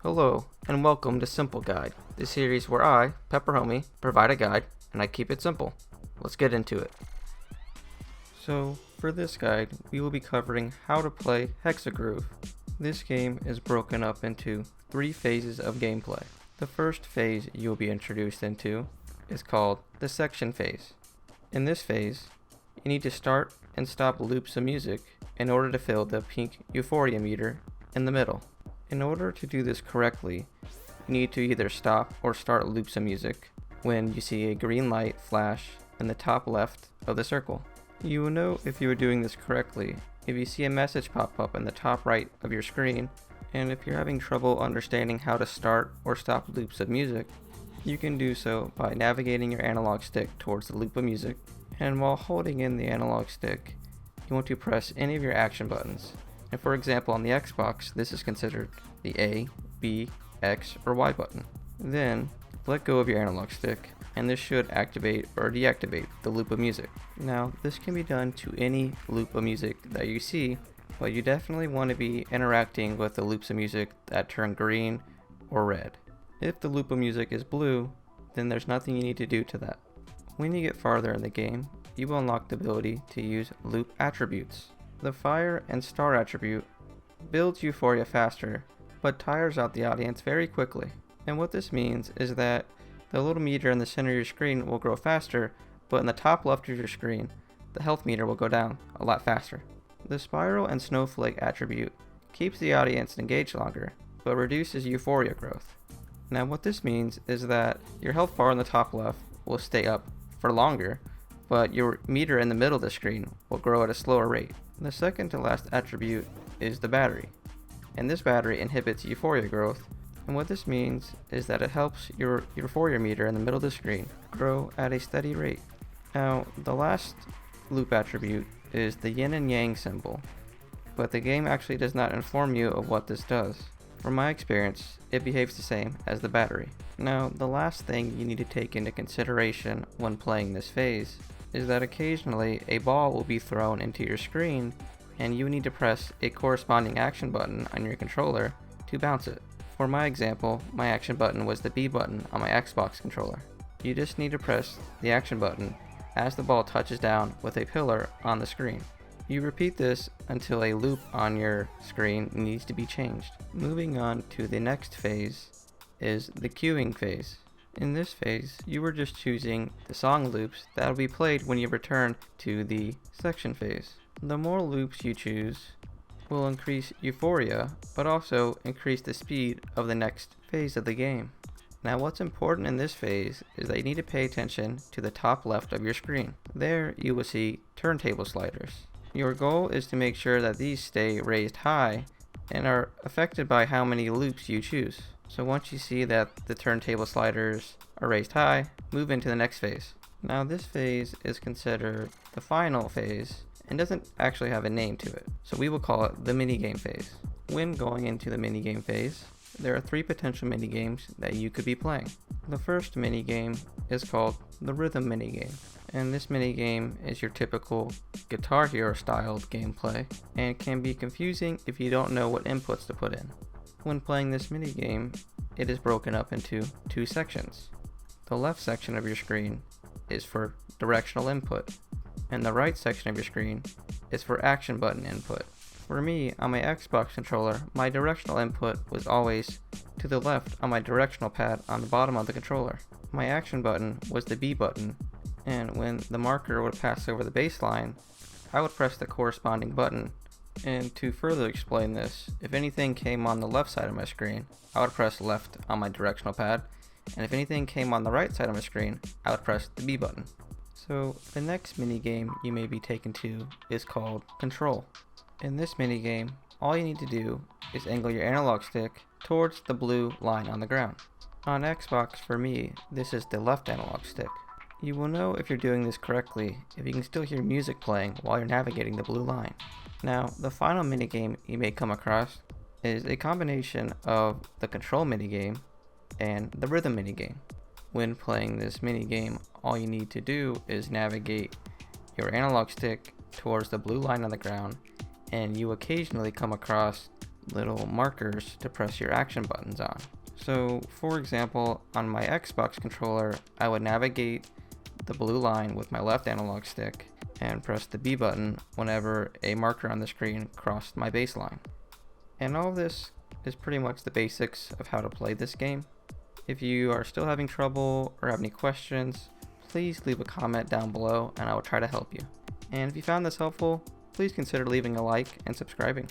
Hello, and welcome to Simple Guide, the series where I, PepperHomie, provide a guide, and I keep it simple. Let's get into it. So, for this guide, we will be covering how to play Hexagroove. This game is broken up into 3 phases of gameplay. The first phase you will be introduced into is called the section phase. In this phase, you need to start and stop loops of music in order to fill the pink euphoria meter in the middle. In order to do this correctly, you need to either stop or start loops of music when you see a green light flash in the top left of the circle. You will know if you are doing this correctly if you see a message pop up in the top right of your screen, and if you're having trouble understanding how to start or stop loops of music, you can do so by navigating your analog stick towards the loop of music, and while holding in the analog stick, you want to press any of your action buttons. And for example, on the Xbox, this is considered the A, B, X, or Y button. Then, let go of your analog stick, and this should activate or deactivate the loop of music. Now, this can be done to any loop of music that you see, but you definitely want to be interacting with the loops of music that turn green or red. If the loop of music is blue, then there's nothing you need to do to that. When you get farther in the game, you will unlock the ability to use loop attributes. The fire and star attribute builds euphoria faster, but tires out the audience very quickly. And what this means is that the little meter in the center of your screen will grow faster, but in the top left of your screen, the health meter will go down a lot faster. The spiral and snowflake attribute keeps the audience engaged longer, but reduces euphoria growth. Now what this means is that your health bar in the top left will stay up for longer, but your meter in the middle of the screen will grow at a slower rate. The second to last attribute is the battery, and this battery inhibits euphoria growth, and what this means is that it helps your euphoria meter in the middle of the screen grow at a steady rate. Now, the last loop attribute is the yin and yang symbol, but the game actually does not inform you of what this does. From my experience, it behaves the same as the battery. Now, the last thing you need to take into consideration when playing this phase is that occasionally a ball will be thrown into your screen and you need to press a corresponding action button on your controller to bounce it. For my example, my action button was the B button on my Xbox controller. You just need to press the action button as the ball touches down with a pillar on the screen. You repeat this until a loop on your screen needs to be changed. Moving on to the next phase is the queuing phase. In this phase, you are just choosing the song loops that will be played when you return to the section phase. The more loops you choose will increase euphoria, but also increase the speed of the next phase of the game. Now what's important in this phase is that you need to pay attention to the top left of your screen. There you will see turntable sliders. Your goal is to make sure that these stay raised high and are affected by how many loops you choose. So once you see that the turntable sliders are raised high, move into the next phase. Now this phase is considered the final phase and doesn't actually have a name to it, so we will call it the minigame phase. When going into the minigame phase, there are 3 potential minigames that you could be playing. The first minigame is called the rhythm minigame, and this minigame is your typical Guitar Hero styled gameplay and can be confusing if you don't know what inputs to put in. When playing this minigame, it is broken up into 2 sections. The left section of your screen is for directional input, and the right section of your screen is for action button input. For me, on my Xbox controller, my directional input was always to the left on my directional pad on the bottom of the controller. My action button was the B button, and when the marker would pass over the baseline, I would press the corresponding button. And to further explain this, if anything came on the left side of my screen, I would press left on my directional pad, and if anything came on the right side of my screen, I would press the B button. So the next minigame you may be taken to is called Control. In this minigame, all you need to do is angle your analog stick towards the blue line on the ground. On Xbox, for me, this is the left analog stick. You will know if you're doing this correctly if you can still hear music playing while you're navigating the blue line. Now, the final minigame you may come across is a combination of the control minigame and the rhythm minigame. When playing this minigame, all you need to do is navigate your analog stick towards the blue line on the ground, and you occasionally come across little markers to press your action buttons on. So for example, on my Xbox controller, I would navigate the blue line with my left analog stick and press the B button whenever a marker on the screen crossed my baseline. And all of this is pretty much the basics of how to play this game. If you are still having trouble or have any questions, please leave a comment down below and I will try to help you. And if you found this helpful, please consider leaving a like and subscribing.